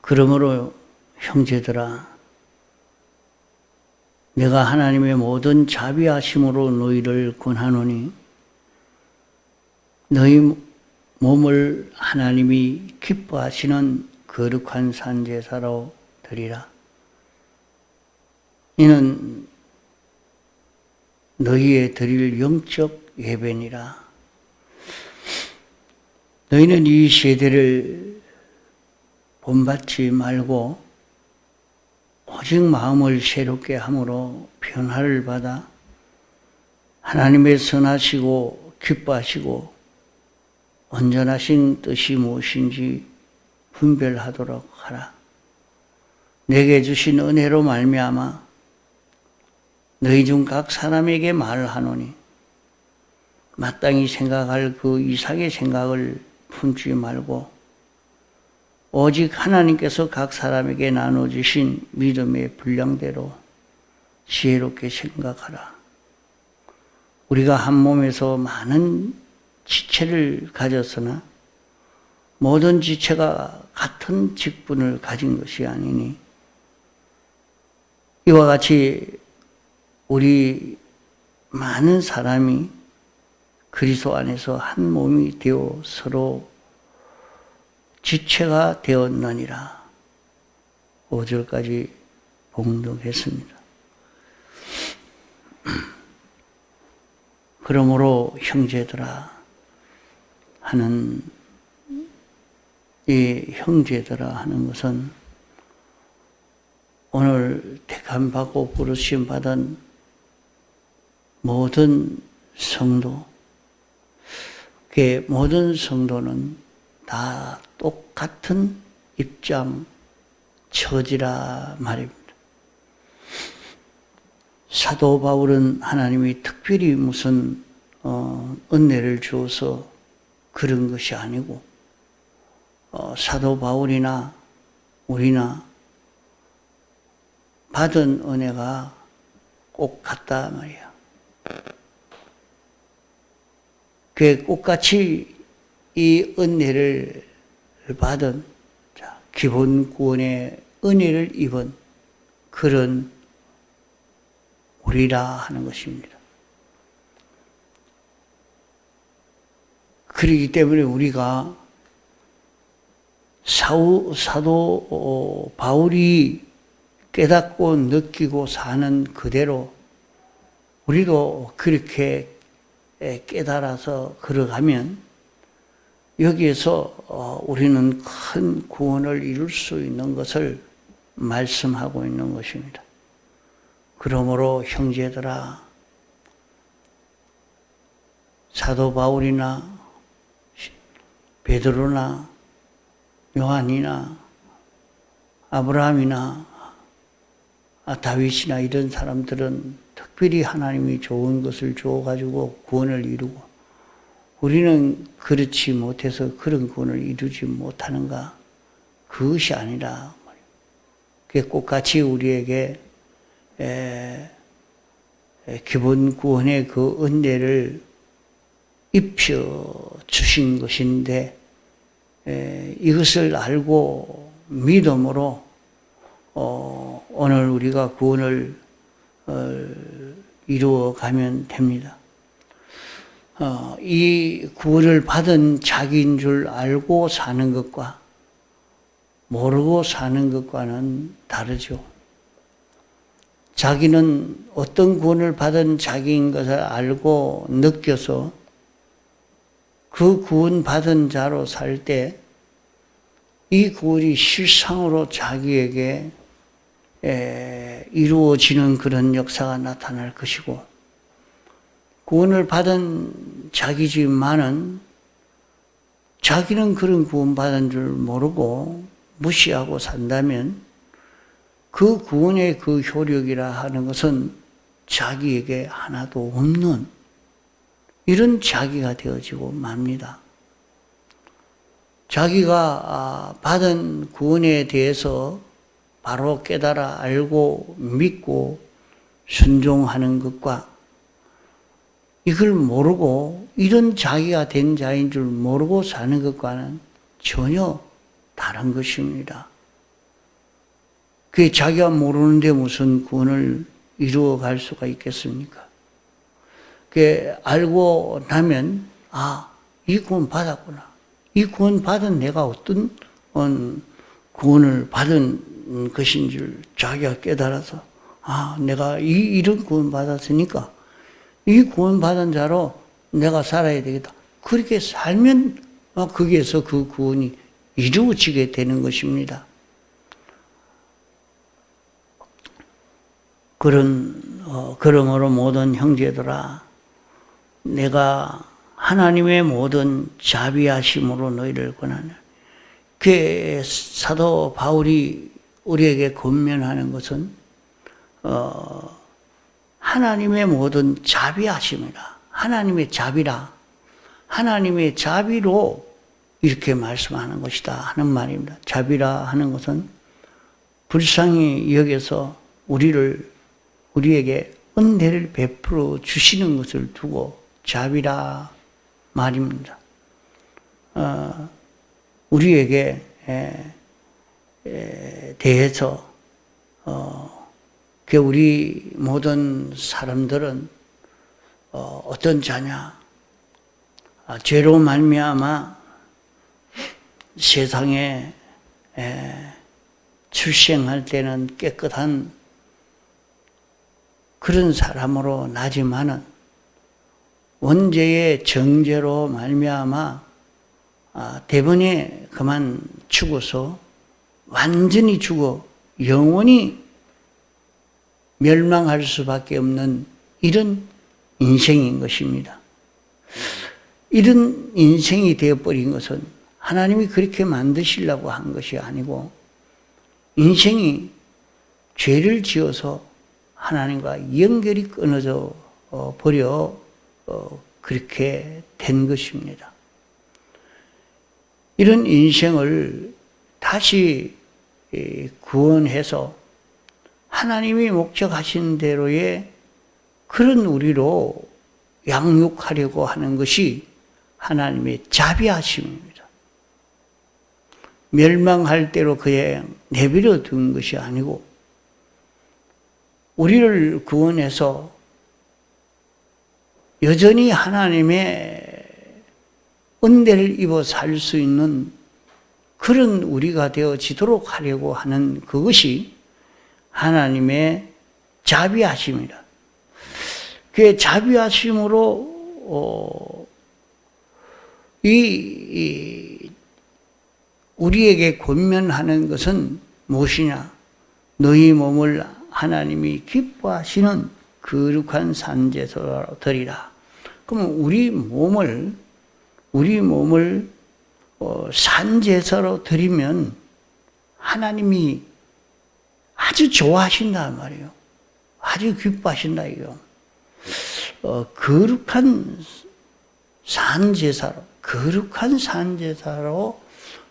그러므로 형제들아, 내가 하나님의 모든 자비하심으로 너희를 권하노니 너희 몸을 하나님이 기뻐하시는 거룩한 산제사로 드리라. 이는 너희의 드릴 영적 예배니라. 너희는 이 세대를 본받지 말고 오직 마음을 새롭게 함으로 변화를 받아 하나님의 선하시고 기뻐하시고 온전하신 뜻이 무엇인지 분별하도록 하라. 내게 주신 은혜로 말미암아 너희 중 각 사람에게 말하노니 마땅히 생각할 그 이상의 생각을 품지 말고 오직 하나님께서 각 사람에게 나눠주신 믿음의 분량대로 지혜롭게 생각하라. 우리가 한 몸에서 많은 지체를 가졌으나 모든 지체가 같은 직분을 가진 것이 아니니 이와 같이 우리 많은 사람이 그리스도 안에서 한 몸이 되어 서로 지체가 되었느니라. 5절까지 봉독했습니다. 그러므로 형제들아 하는 이 형제들아 하는 것은 오늘 택함받고 부르심 받은 모든 성도, 그 모든 성도는 다 똑같은 입장, 처지라 말입니다. 사도 바울은 하나님이 특별히 무슨 은혜를 주어서 그런 것이 아니고 사도 바울이나 우리나 받은 은혜가 꼭 같다 말이야. 그 똑같이 이 은혜를 받은 기본 구원의 은혜를 입은 그런 우리라 하는 것입니다. 그렇기 때문에 우리가 사도 바울이 깨닫고 느끼고 사는 그대로 우리도 그렇게 깨달아서 걸어가면 여기에서 우리는 큰 구원을 이룰 수 있는 것을 말씀하고 있는 것입니다. 그러므로 형제들아, 사도 바울이나 베드로나 요한이나 아브라함이나 다윗이나 이런 사람들은 특별히 하나님이 좋은 것을 주어가지고 구원을 이루고 우리는 그렇지 못해서 그런 구원을 이루지 못하는가? 그것이 아니라 그게 똑같이 우리에게 기본 구원의 그 은혜를 입혀 주신 것인데 이것을 알고 믿음으로 오늘 우리가 구원을 이루어가면 됩니다. 이 구원을 받은 자기인 줄 알고 사는 것과 모르고 사는 것과는 다르죠. 자기는 어떤 구원을 받은 자기인 것을 알고 느껴서 그 구원 받은 자로 살 때 이 구원이 실상으로 자기에게 이루어지는 그런 역사가 나타날 것이고, 구원을 받은 자기지만은 자기는 그런 구원받은 줄 모르고 무시하고 산다면 그 구원의 그 효력이라 하는 것은 자기에게 하나도 없는 이런 자기가 되어지고 맙니다. 자기가 받은 구원에 대해서 바로 깨달아 알고 믿고 순종하는 것과 이걸 모르고 이런 자기가 된 자인 줄 모르고 사는 것과는 전혀 다른 것입니다. 그게 자기가 모르는데 무슨 구원을 이루어 갈 수가 있겠습니까? 그게 알고 나면 이 구원 받았구나. 이 구원 받은 내가 어떤 구원을 받은 것인 줄 자기가 깨달아서 내가 이런 구원 받았으니까 이 구원 받은 자로 내가 살아야 되겠다. 그렇게 살면 거기에서 그 구원이 이루어지게 되는 것입니다. 그러므로 모든 형제들아, 내가 하나님의 모든 자비하심으로 너희를 권하노라. 그 사도 바울이 우리에게 권면하는 것은 하나님의 모든 자비하심이라, 하나님의 자비라, 하나님의 자비로 이렇게 말씀하는 것이다 하는 말입니다. 자비라 하는 것은 불쌍히 여겨서 우리에게 은혜를 베풀어 주시는 것을 두고 자비라 말입니다. 우리에게 대해서 우리 모든 사람들은 어떤 자냐? 죄로 말미암아 세상에 출생할 때는 깨끗한 그런 사람으로 나지만은 원죄의 정죄로 말미암아 대번에 그만 죽어서 완전히 죽어 영원히 멸망할 수밖에 없는 이런 인생인 것입니다. 이런 인생이 되어버린 것은 하나님이 그렇게 만드시려고 한 것이 아니고 인생이 죄를 지어서 하나님과 연결이 끊어져 버려 그렇게 된 것입니다. 이런 인생을 다시 구원해서 하나님이 목적하신 대로의 그런 우리로 양육하려고 하는 것이 하나님의 자비하심입니다. 멸망할 대로 그에 내버려 둔 것이 아니고 우리를 구원해서 여전히 하나님의 은혜를 입어 살 수 있는 그런 우리가 되어지도록 하려고 하는 그것이 하나님의 자비하심이라. 그 자비하심으로 우리에게 권면하는 것은 무엇이냐? 너희 몸을 하나님이 기뻐하시는 거룩한 산제사로 드리라. 그러면 우리 몸을 산제사로 드리면 하나님이 아주 좋아하신단 말이에요. 아주 기뻐하신다 이거. 거룩한 산제사로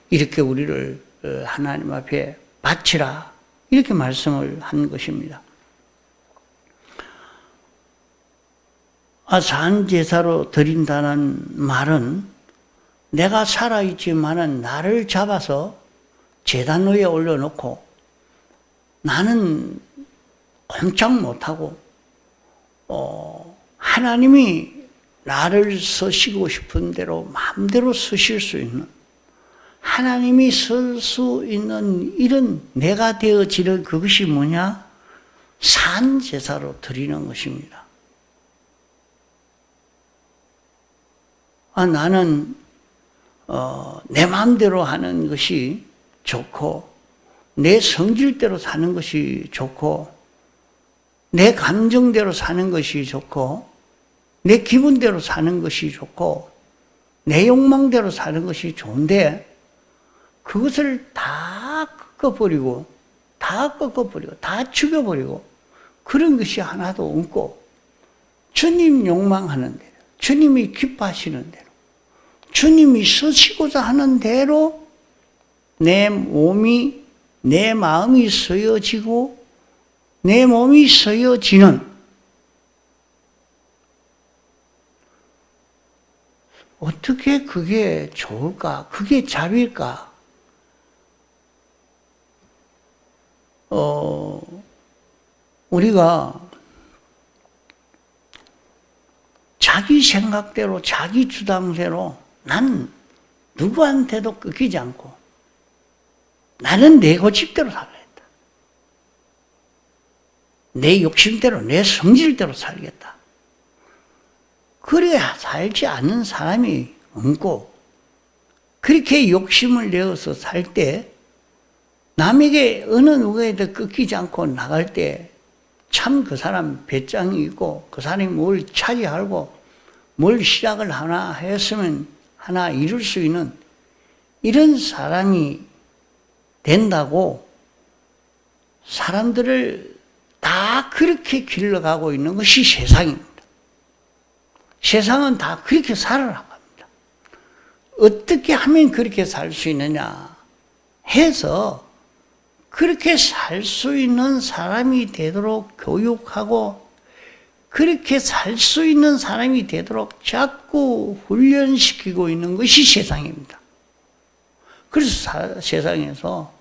이렇게 우리를 하나님 앞에 바치라 이렇게 말씀을 한 것입니다. 산제사로 드린다는 말은 내가 살아있지만은 나를 잡아서 제단 위에 올려놓고 나는 꼼짝 못하고 하나님이 나를 쓰시고 싶은 대로 마음대로 쓰실 수 있는 하나님이 쓸 수 있는 이런 내가 되어지는 그것이 뭐냐? 산제사로 드리는 것입니다. 나는 내 마음대로 하는 것이 좋고 내 성질대로 사는 것이 좋고 내 감정대로 사는 것이 좋고 내 기분대로 사는 것이 좋고 내 욕망대로 사는 것이 좋은데 그것을 다 꺾어버리고 다 죽여버리고 그런 것이 하나도 없고 주님 욕망하는 대로 주님이 기뻐하시는 대로 주님이 쓰시고자 하는 대로 내 몸이 내 마음이 쓰여지고 내 몸이 쓰여지는 어떻게 그게 좋을까? 그게 자비일까? 우리가 자기 생각대로, 자기 주장대로 난 누구한테도 꺾이지 않고 나는 내 고집대로 살겠다. 내 욕심대로, 내 성질대로 살겠다. 그래야 살지 않는 사람이 없고, 그렇게 욕심을 내어서 살 때 남에게 어느 누구에도 꺾이지 않고 나갈 때 참 그 사람 배짱이 있고 그 사람이 뭘 차지하고 뭘 시작을 하나 했으면 하나 이룰 수 있는 이런 사람이 된다고 사람들을 다 그렇게 길러가고 있는 것이 세상입니다. 세상은 다 그렇게 살아나갑니다. 어떻게 하면 그렇게 살 수 있느냐 해서 그렇게 살 수 있는 사람이 되도록 교육하고 그렇게 살 수 있는 사람이 되도록 자꾸 훈련시키고 있는 것이 세상입니다. 그래서 세상에서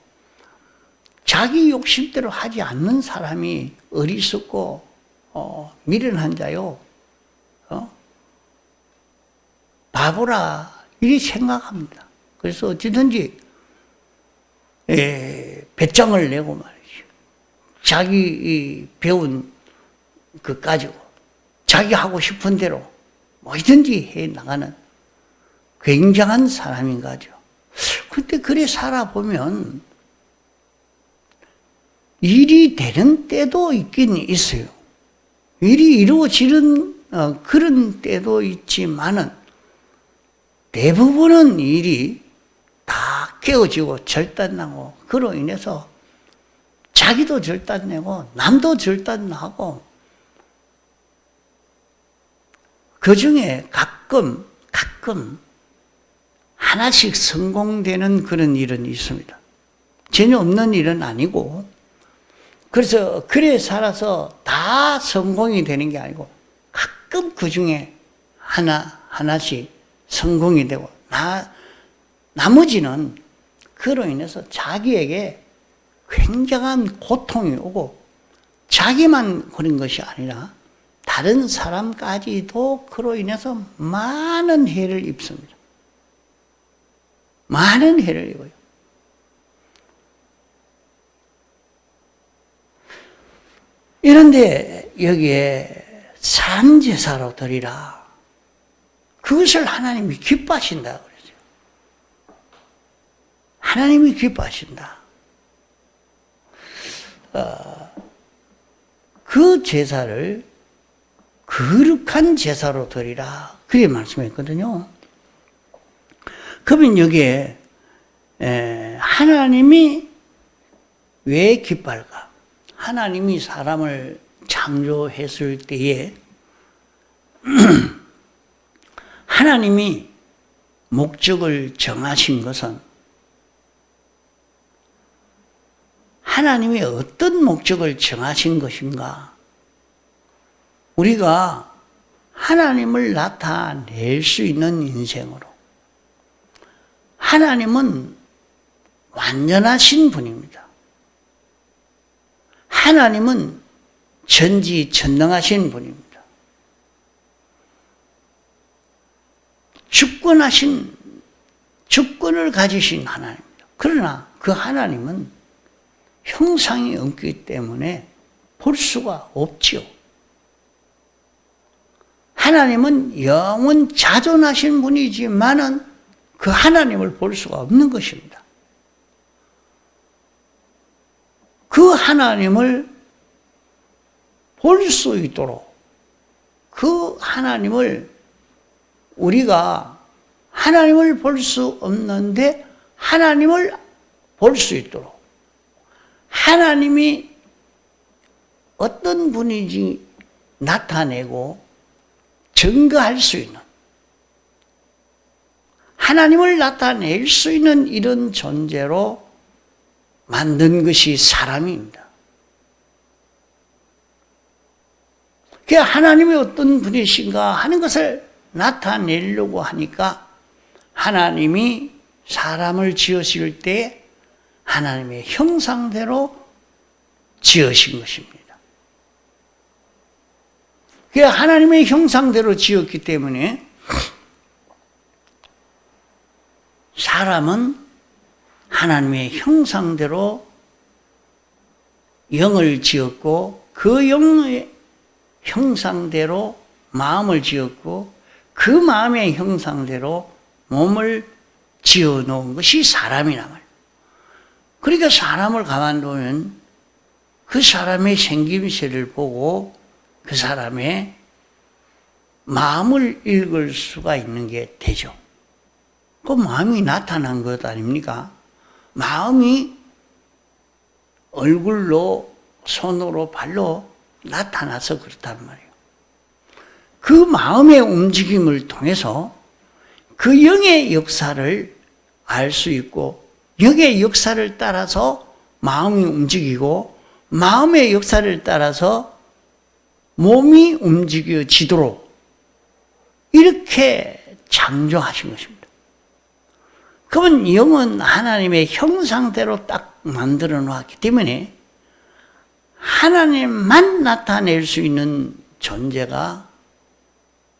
자기 욕심대로 하지 않는 사람이 어리석고 미련한 자요, 바보라 이렇게 생각합니다. 그래서 어찌든지 배짱을 내고 말이죠. 자기 배운 그 가지고 자기 하고 싶은 대로 뭐든지 해 나가는 굉장한 사람인 거죠. 그때 그래 살아보면 일이 되는 때도 있긴 있어요. 일이 이루어지는 그런 때도 있지만은 대부분은 일이 다 깨어지고 절단나고 그로 인해서 자기도 절단내고 남도 절단나고 그 중에 가끔 하나씩 성공되는 그런 일은 있습니다. 전혀 없는 일은 아니고, 그래서 그래 살아서 다 성공이 되는 게 아니고 가끔 그 중에 하나씩 성공이 되고 나머지는 그로 인해서 자기에게 굉장한 고통이 오고 자기만 그런 것이 아니라 다른 사람까지도 그로 인해서 많은 해를 입습니다. 많은 해를 입어요. 이런데 여기에 산제사로 드리라. 그것을 하나님이 기뻐하신다 그랬어요. 하나님이 기뻐하신다. 그 제사를 거룩한 제사로 드리라. 그렇게 말씀했거든요. 그러면 여기에 하나님이 왜 기뻐할까? 하나님이 사람을 창조했을 때에 하나님이 목적을 정하신 것은 하나님이 어떤 목적을 정하신 것인가? 우리가 하나님을 나타낼 수 있는 인생으로. 하나님은 완전하신 분입니다. 하나님은 전지전능하신 분입니다. 주권을 가지신 하나님입니다. 그러나 그 하나님은 형상이 없기 때문에 볼 수가 없지요. 하나님은 영원 자존하신 분이지만은 그 하나님을 볼 수가 없는 것입니다. 그 하나님을 볼 수 있도록 그 하나님을 우리가 하나님을 볼 수 없는데 하나님을 볼 수 있도록 하나님이 어떤 분인지 나타내고 증거할 수 있는 하나님을 나타낼 수 있는 이런 존재로 만든 것이 사람입니다. 그 하나님이 어떤 분이신가 하는 것을 나타내려고 하니까 하나님이 사람을 지으실 때 하나님의 형상대로 지으신 것입니다. 그 하나님의 형상대로 지었기 때문에 사람은 하나님의 형상대로 영을 지었고 그 영의 형상대로 마음을 지었고 그 마음의 형상대로 몸을 지어 놓은 것이 사람이란 말이에요. 그러니까 사람을 가만두면 그 사람의 생김새를 보고 그 사람의 마음을 읽을 수가 있는 게 되죠. 그 마음이 나타난 것 아닙니까? 마음이 얼굴로, 손으로, 발로 나타나서 그렇단 말이에요. 그 마음의 움직임을 통해서 그 영의 역사를 알 수 있고 영의 역사를 따라서 마음이 움직이고 마음의 역사를 따라서 몸이 움직여지도록 이렇게 창조하신 것입니다. 그러면 영은 하나님의 형상대로 딱 만들어 놓았기 때문에 하나님만 나타낼 수 있는 존재가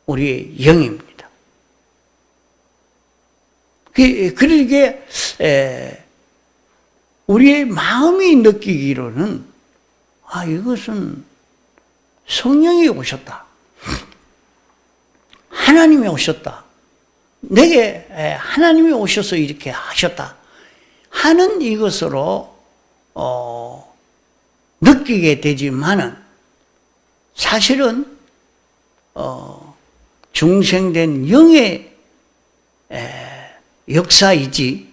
우리의 영입니다. 그러기에 우리의 마음이 느끼기로는 이것은 성령이 오셨다. 하나님이 오셨다. 내게 하나님이 오셔서 이렇게 하셨다 하는 이것으로 느끼게 되지만은 사실은 중생된 영의 역사이지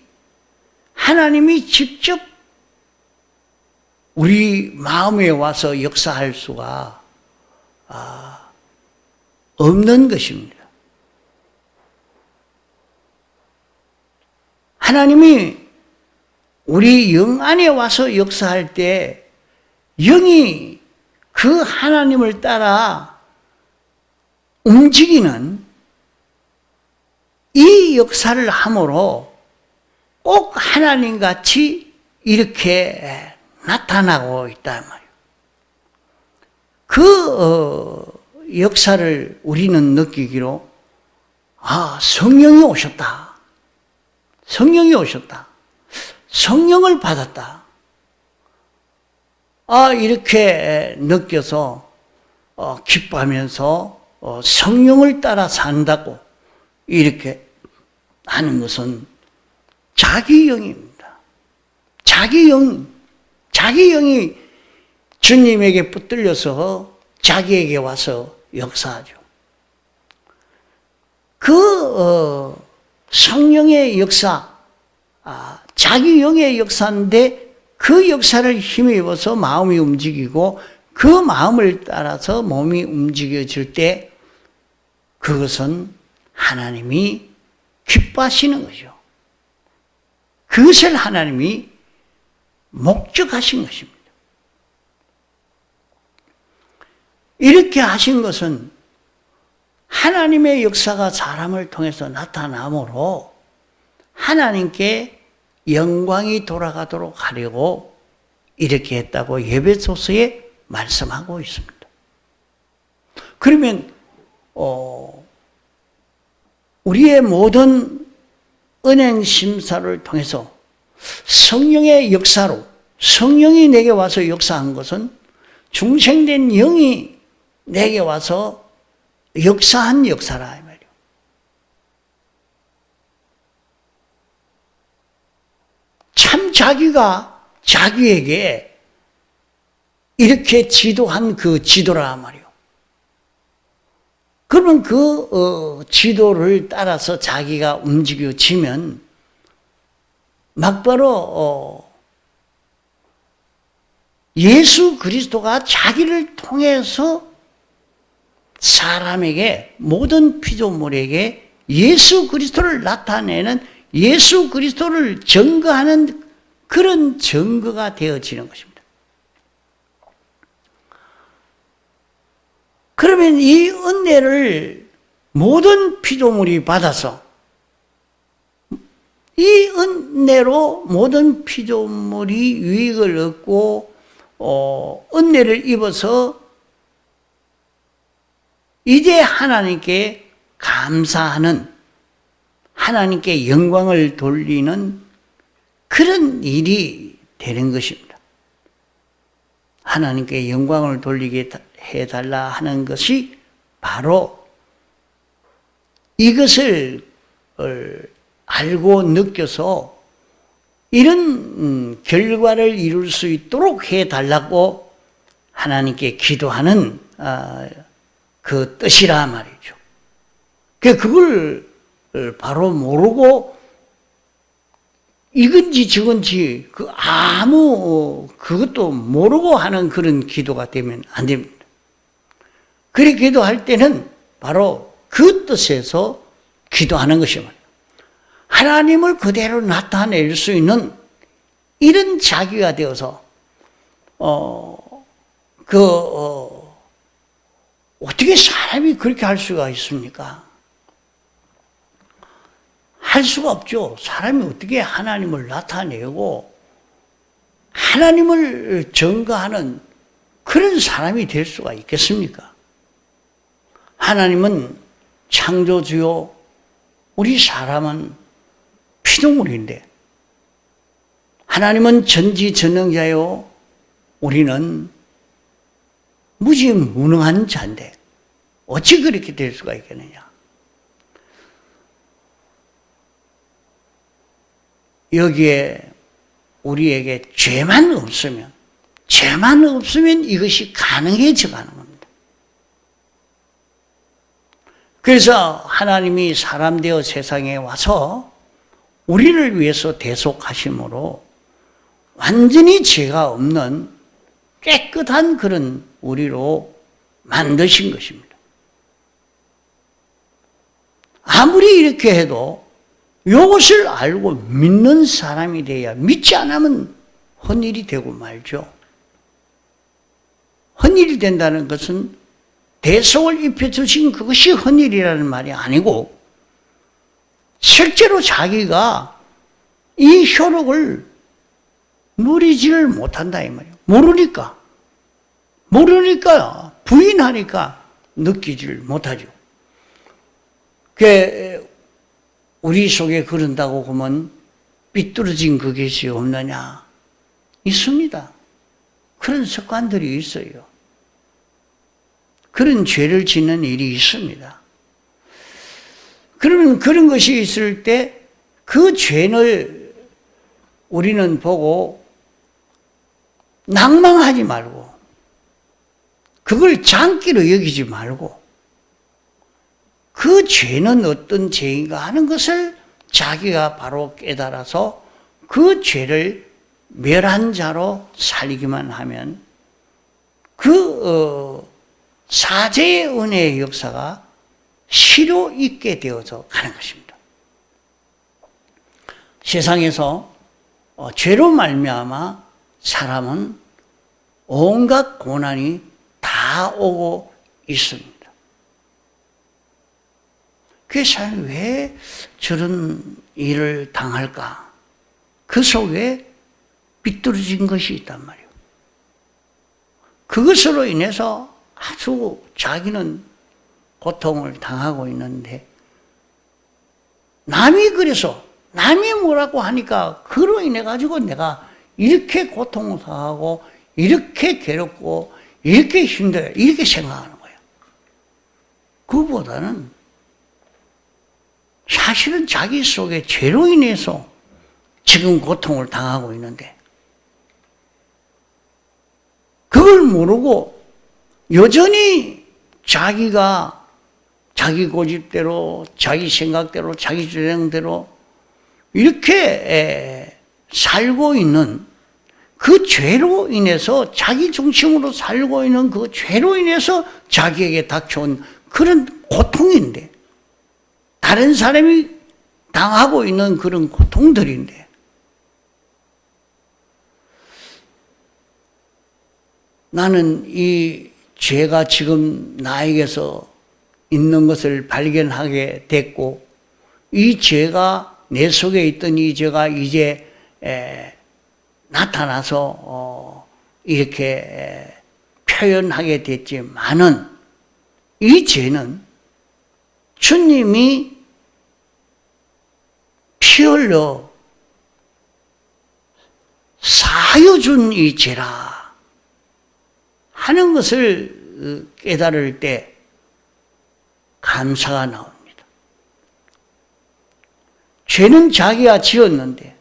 하나님이 직접 우리 마음에 와서 역사할 수가 없는 것입니다. 하나님이 우리 영 안에 와서 역사할 때 영이 그 하나님을 따라 움직이는 이 역사를 함으로 꼭 하나님같이 이렇게 나타나고 있단 말이에요. 그 역사를 우리는 느끼기로 성령이 오셨다. 성령이 오셨다. 성령을 받았다. 이렇게 느껴서 기뻐하면서 성령을 따라 산다고 이렇게 하는 것은 자기 영입니다. 자기 영이 주님에게 붙들려서 자기에게 와서 역사하죠. 그 성령의 역사, 자기 영의 역사인데 그 역사를 힘입어서 마음이 움직이고 그 마음을 따라서 몸이 움직여질 때 그것은 하나님이 기뻐하시는 거죠. 그것을 하나님이 목적하신 것입니다. 이렇게 하신 것은 하나님의 역사가 사람을 통해서 나타나므로 하나님께 영광이 돌아가도록 하려고 이렇게 했다고 에베소서에 말씀하고 있습니다. 그러면 우리의 모든 은행 심사를 통해서 성령의 역사로 성령이 내게 와서 역사한 것은 중생된 영이 내게 와서 역사한 역사라 이 말이에요. 참 자기가 자기에게 이렇게 지도한 그 지도라 말이에요. 그러면 그 지도를 따라서 자기가 움직여지면 막바로 예수 그리스도가 자기를 통해서 사람에게 모든 피조물에게 예수 그리스도를 나타내는 예수 그리스도를 증거하는 그런 증거가 되어지는 것입니다. 그러면 이 은혜를 모든 피조물이 받아서 이 은혜로 모든 피조물이 유익을 얻고 은혜를 입어서 이제 하나님께 감사하는, 하나님께 영광을 돌리는 그런 일이 되는 것입니다. 하나님께 영광을 돌리게 해달라 하는 것이 바로 이것을 알고 느껴서 이런 결과를 이룰 수 있도록 해달라고 하나님께 기도하는 그 뜻이라 말이죠. 그걸 바로 모르고 이건지 저건지 그것도 모르고 하는 그런 기도가 되면 안 됩니다. 그렇게 기도할 때는 바로 그 뜻에서 기도하는 것입니다. 하나님을 그대로 나타낼 수 있는 이런 자기가 되어서 어떻게 사람이 그렇게 할 수가 있습니까? 할 수가 없죠. 사람이 어떻게 하나님을 나타내고 하나님을 증거하는 그런 사람이 될 수가 있겠습니까? 하나님은 창조주요, 우리 사람은 피조물인데, 하나님은 전지전능자요, 우리는 무지무능한 자인데 어찌 그렇게 될 수가 있겠느냐? 여기에 우리에게 죄만 없으면 이것이 가능해져 가는 겁니다. 그래서 하나님이 사람 되어 세상에 와서 우리를 위해서 대속하심으로 완전히 죄가 없는 깨끗한 그런 우리로 만드신 것입니다. 아무리 이렇게 해도 이것을 알고 믿는 사람이 돼야, 믿지 않으면 헛일이 되고 말죠. 헛일이 된다는 것은 대속을 입혀주신 그것이 헛일이라는 말이 아니고, 실제로 자기가 이 효력을 누리지를 못한다 이 말이에요. 모르니까 부인하니까 느끼지를 못하죠. 우리 속에 그런다고 하면 삐뚤어진 그것이 없느냐? 있습니다. 그런 습관들이 있어요. 그런 죄를 짓는 일이 있습니다. 그러면 그런 것이 있을 때 그 죄를 우리는 보고 낭망하지 말고, 그걸 장기로 여기지 말고, 그 죄는 어떤 죄인가 하는 것을 자기가 바로 깨달아서 그 죄를 멸한 자로 살기만 하면 그 사죄의 은혜의 역사가 실효 있게 되어서 가는 것입니다. 세상에서 죄로 말미암아 사람은 온갖 고난이 다 오고 있습니다. 그 사람이 왜 저런 일을 당할까? 그 속에 비뚤어진 것이 있단 말이에요. 그것으로 인해서 아주 자기는 고통을 당하고 있는데, 남이 뭐라고 하니까 그로 인해 가지고 내가 이렇게 고통을 당하고 이렇게 괴롭고 이렇게 힘들어, 이렇게 생각하는 거예요. 그보다는 사실은 자기 속에 죄로 인해서 지금 고통을 당하고 있는데, 그걸 모르고 여전히 자기가 자기 고집대로, 자기 생각대로, 자기 주장대로 이렇게 살고 있는 그 죄로 인해서, 자기 중심으로 살고 있는 그 죄로 인해서 자기에게 닥쳐온 그런 고통인데, 다른 사람이 당하고 있는 그런 고통들인데, 나는 이 죄가 지금 나에게서 있는 것을 발견하게 됐고, 이 죄가 내 속에 있던 이 죄가 이제 나타나서 이렇게 표현하게 됐지만은 이 죄는 주님이 피 흘려 사하여 준 이 죄라 하는 것을 깨달을 때 감사가 나옵니다. 죄는 자기가 지었는데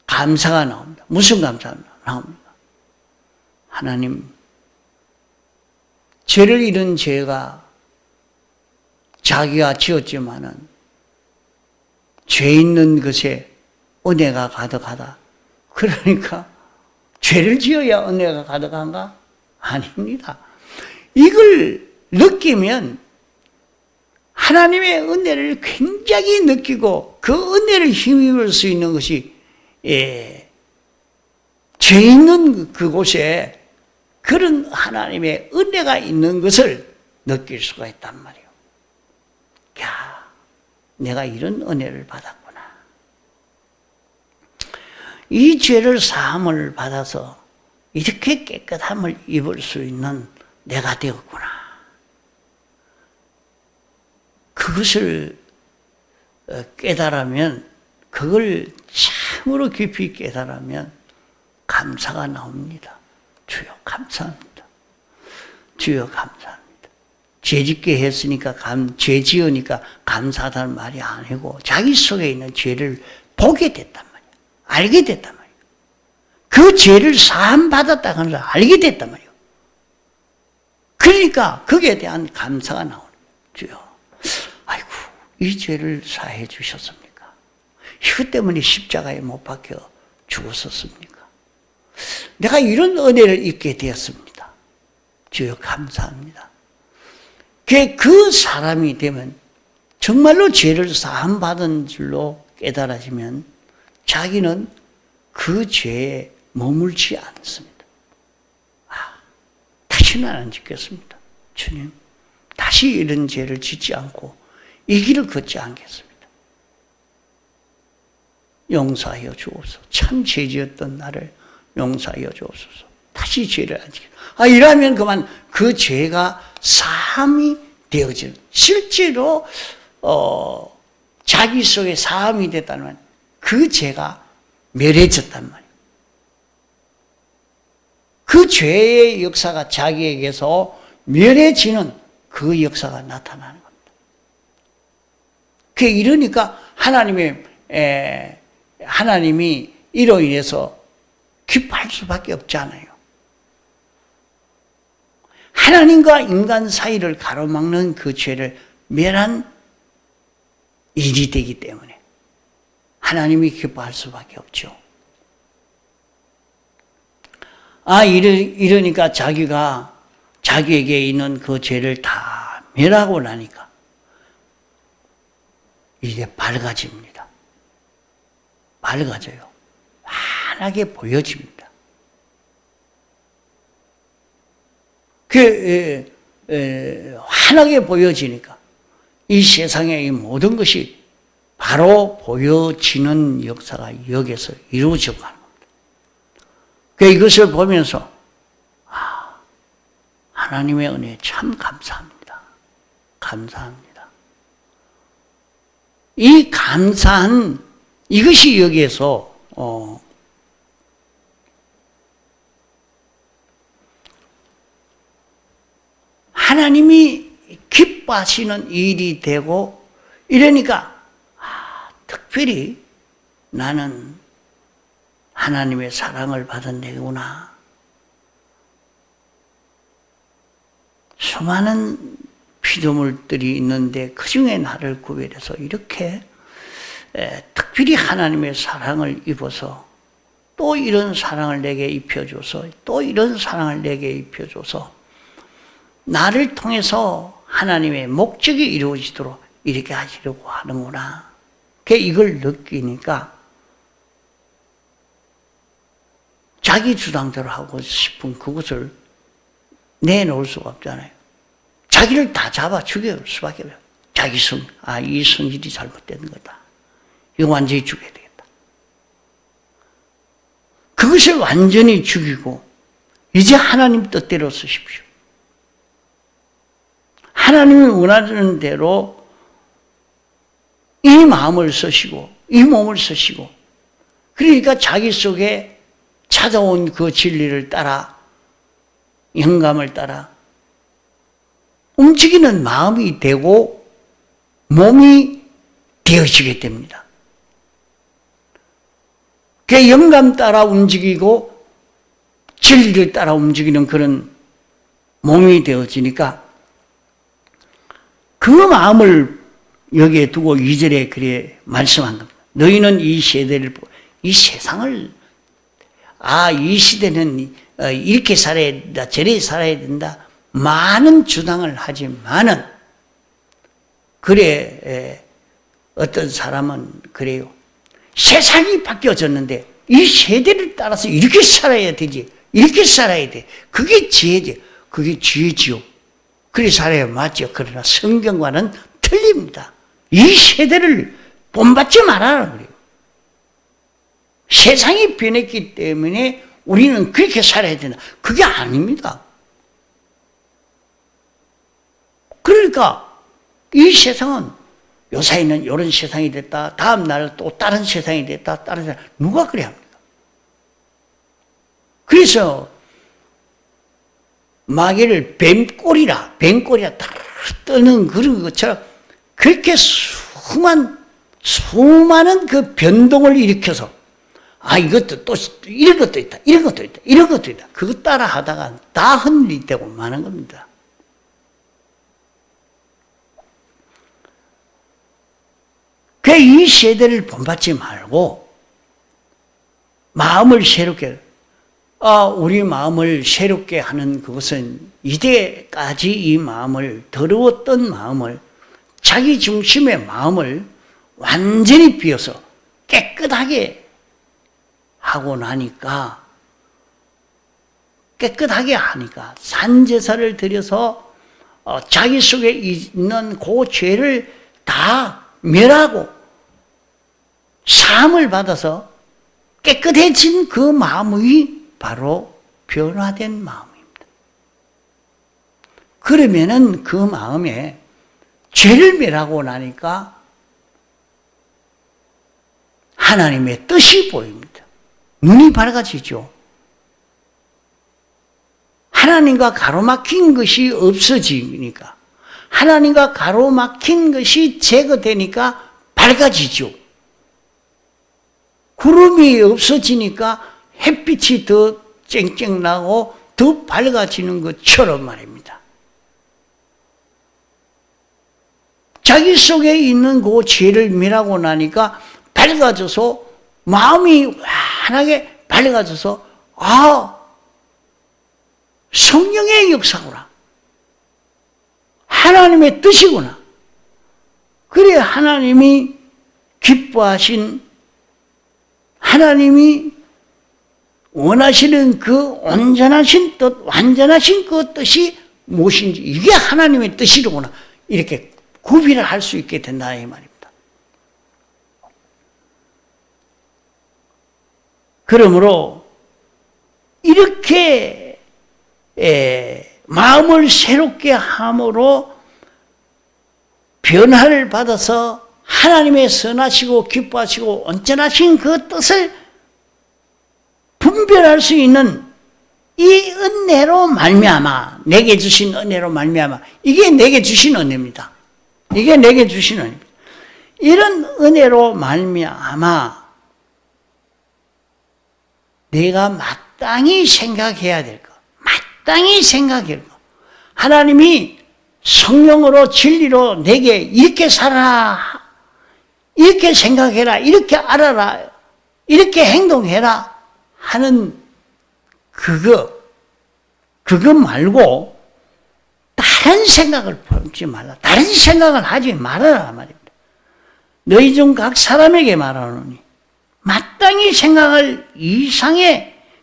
감사가 나옵니다. 무슨 감사가 나옵니까? 하나님, 죄를 잃은 죄가 자기가 지었지만은 죄 있는 것에 은혜가 가득하다. 그러니까 죄를 지어야 은혜가 가득한가? 아닙니다. 이걸 느끼면 하나님의 은혜를 굉장히 느끼고 그 은혜를 힘입을 수 있는 것이 죄 있는 그곳에 그런 하나님의 은혜가 있는 것을 느낄 수가 있단 말이에요. 야, 내가 이런 은혜를 받았구나. 이 죄를 사함을 받아서 이렇게 깨끗함을 입을 수 있는 내가 되었구나. 그것을 깨달으면, 그걸 참으로 깊이 깨달으면 감사가 나옵니다. 주여 감사합니다. 주여 감사합니다. 죄짓게 했으니까 죄 지으니까 감사하다는 말이 아니고 자기 속에 있는 죄를 보게 됐단 말이야. 알게 됐단 말이야. 그 죄를 사함 받았다는 걸 알게 됐단 말이야. 그러니까 거기에 대한 감사가 나오는 거예요. 주여, 아이고 이 죄를 사해 주셨습니까? 이것 때문에 십자가에 못 박혀 죽었었습니까? 내가 이런 은혜를 입게 되었습니다. 주여 감사합니다. 그 사람이 되면 정말로 죄를 사함 받은 줄로 깨달아지면 자기는 그 죄에 머물지 않습니다. 다시는 안 짓겠습니다. 주님, 다시 이런 죄를 짓지 않고 이 길을 걷지 않겠습니다. 용서하여 주옵소서. 참 죄지었던 나를 용서하여 주옵소서. 다시 죄를 안 지키겠습니다. 이러면 그만 그 죄가 사함이 되어지는, 실제로 자기 속에 사함이 됐다는 그 죄가 멸해졌단 말이에요. 그 죄의 역사가 자기에게서 멸해지는 그 역사가 나타나는 겁니다. 이러니까 하나님이 이로 인해서 기뻐할 수밖에 없잖아요. 하나님과 인간 사이를 가로막는 그 죄를 멸한 일이 되기 때문에 하나님이 기뻐할 수밖에 없죠. 이러니까 자기에게 있는 그 죄를 다 멸하고 나니까 이제 밝아집니다. 밝아져요. 환하게 보여집니다. 환하게 보여지니까 이 세상의 이 모든 것이 바로 보여지는 역사가 여기서 이루어져 가는 겁니다. 이것을 보면서 하나님의 은혜에 참 감사합니다. 감사합니다. 이 감사한 이것이 여기에서 하나님이 기뻐하시는 일이 되고 이러니까 특별히 나는 하나님의 사랑을 받은 내구나. 수많은 피조물들이 있는데 그중에 나를 구별해서 이렇게 특별히 하나님의 사랑을 입어서 또 이런 사랑을 내게 입혀줘서 또 이런 사랑을 내게 입혀줘서 나를 통해서 하나님의 목적이 이루어지도록 이렇게 하시려고 하는구나. 이걸 느끼니까 자기 주장대로 하고 싶은 그것을 내놓을 수가 없잖아요. 자기를 다 잡아 죽일 수밖에 없어요. 자기 이 성질이 잘못된 거다. 이거 완전히 죽여야 되겠다. 그것을 완전히 죽이고 이제 하나님 뜻대로 쓰십시오. 하나님이 원하는 대로 이 마음을 쓰시고 이 몸을 쓰시고, 그러니까 자기 속에 찾아온 그 진리를 따라, 영감을 따라 움직이는 마음이 되고 몸이 되어지게 됩니다. 그 영감 따라 움직이고 진리를 따라 움직이는 그런 몸이 되어지니까 그 마음을 여기에 두고 2절에 그래 말씀한 겁니다. 너희는 이 세대를, 이 세상을, 이 시대는 이렇게 살아야 된다, 저렇게 살아야 된다, 많은 주장을 하지만은, 그래, 어떤 사람은 그래요. 세상이 바뀌어졌는데 이 세대를 따라서 이렇게 살아야 되지, 이렇게 살아야 돼. 그게 지혜지. 그게 지혜지요. 그래 살아야 맞죠. 그러나 성경과는 틀립니다. 이 세대를 본받지 말아라 그래요. 세상이 변했기 때문에 우리는 그렇게 살아야 된다. 그게 아닙니다. 그러니까 이 세상은 요사이는 이런 세상이 됐다, 다음 날 또 다른 세상이 됐다, 다른 세상, 누가 그래야 합니까? 그래서 마귀를 뱀꼬리라 딱 뜨는 그런 것처럼 그렇게 수많은 그 변동을 일으켜서, 이것도 또 이런 것도 있다, 이런 것도 있다, 이런 것도 있다, 그거 따라 하다가 다 흔들리고 마는 겁니다. 이 세대를 본받지 말고 마음을 새롭게, 우리 마음을 새롭게 하는 그것은 이때까지 이 마음을, 더러웠던 마음을, 자기 중심의 마음을 완전히 비워서 깨끗하게 하고 나니까, 깨끗하게 하니까 산제사를 드려서 자기 속에 있는 그 죄를 다 멸하고 사함을 받아서 깨끗해진 그 마음이 바로 변화된 마음입니다. 그러면은 그 마음에 죄를 멸하고 나니까 하나님의 뜻이 보입니다. 눈이 밝아지죠. 하나님과 가로막힌 것이 없어지니까, 하나님과 가로막힌 것이 제거되니까 밝아지죠. 구름이 없어지니까 햇빛이 더 쨍쨍나고 더 밝아지는 것처럼 말입니다. 자기 속에 있는 그 죄를 멸하고 나니까 밝아져서, 마음이 환하게 밝아져서, 성령의 역사구나, 하나님의 뜻이구나, 그래 하나님이 기뻐하신, 하나님이 원하시는 그 온전하신 뜻, 완전하신 그 뜻이 무엇인지, 이게 하나님의 뜻이로구나, 이렇게 구비를 할 수 있게 된다 이 말입니다. 그러므로 이렇게 마음을 새롭게 함으로 변화를 받아서 하나님의 선하시고 기뻐하시고 온전하신 그 뜻을 분별할 수 있는 이 은혜로 말미암아, 내게 주신 은혜로 말미암아, 이게 내게 주신 은혜입니다. 이게 내게 주신 은혜입니다. 이런 은혜로 말미암아 내가 마땅히 생각해야 될 것, 마땅히 생각해야 될 것, 하나님이 성령으로 진리로 내게 이렇게 살아라, 이렇게 생각해라, 이렇게 알아라, 이렇게 행동해라 하는 그거 말고 다른 생각을 품지 말라, 다른 생각을 하지 말아라 말입니다. 너희 중 각 사람에게 말하노니 마땅히 생각을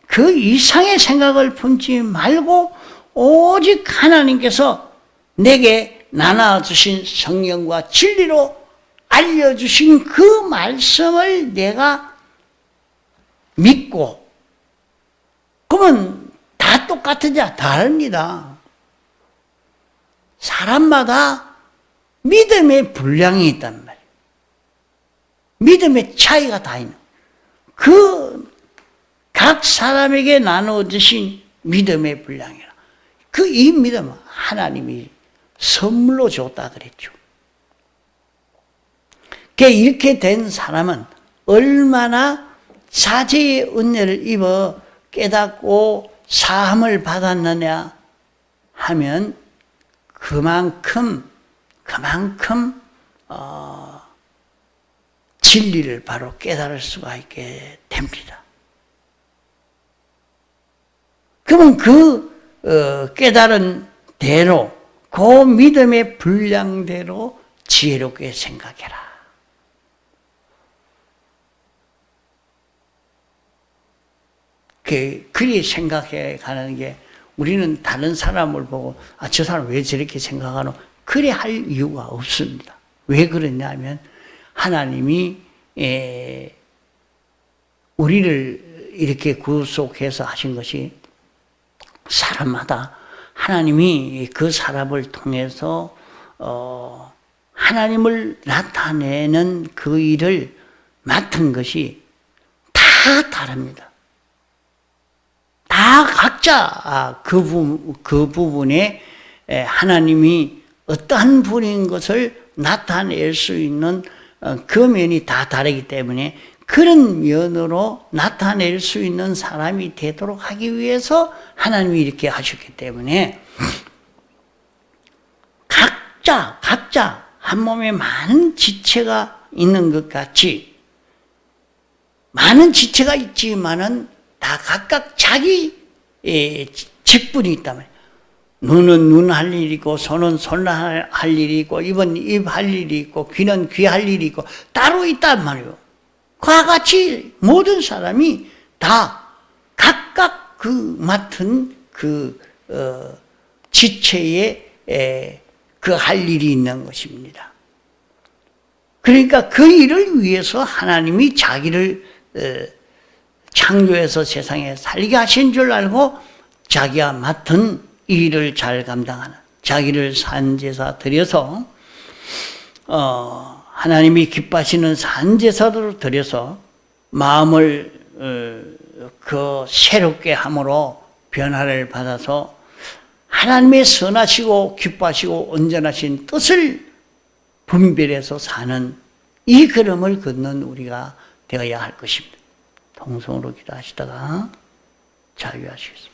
그 이상의 생각을 품지 말고 오직 하나님께서 내게 나눠주신 성령과 진리로 알려주신 그 말씀을 내가 믿고 그러면 다 똑같으냐? 다릅니다. 사람마다 믿음의 분량이 있단 말이에요. 믿음의 차이가 다 있는 그 각 사람에게 나누어 주신 믿음의 분량이라. 그 이 믿음은 하나님이 선물로 줬다 그랬죠. 이렇게 된 사람은 얼마나 사제의 은혜를 입어 깨닫고 사함을 받았느냐 하면 그만큼 진리를 바로 깨달을 수가 있게 됩니다. 그러면 그 깨달은 대로 그 믿음의 분량대로 지혜롭게 생각해라. 그리 생각해 가는 게 우리는 다른 사람을 보고 저 사람 왜 저렇게 생각하노? 그래 할 이유가 없습니다. 왜 그러냐면 하나님이 우리를 이렇게 구속해서 하신 것이 사람마다 하나님이 그 사람을 통해서 하나님을 나타내는 그 일을 맡은 것이 다 다릅니다. 다 각자 그 부분에 하나님이 어떠한 분인 것을 나타낼 수 있는 그 면이 다 다르기 때문에 그런 면으로 나타낼 수 있는 사람이 되도록 하기 위해서 하나님이 이렇게 하셨기 때문에 각자 한 몸에 많은 지체가 있는 것 같이 많은 지체가 있지만은 다 각각 자기 직분이 있단 말이에요. 눈은 눈 할 일이 있고, 손은 손 할 일이 있고, 입은 입 할 일이 있고, 귀는 귀 할 일이 있고, 따로 있단 말이에요. 그와 같이 모든 사람이 다 각각 그 맡은 그 지체에 그 할 일이 있는 것입니다. 그러니까 그 일을 위해서 하나님이 자기를 창조해서 세상에 살게 하신 줄 알고 자기가 맡은 일을 잘 감당하는 자기를 산제사 드려서 하나님이 기뻐하시는 산제사로 드려서 마음을 그 새롭게 함으로 변화를 받아서 하나님의 선하시고 기뻐하시고 온전하신 뜻을 분별해서 사는 이 걸음을 걷는 우리가 되어야 할 것입니다. 통성으로 기도하시다가 자유하시겠습니다.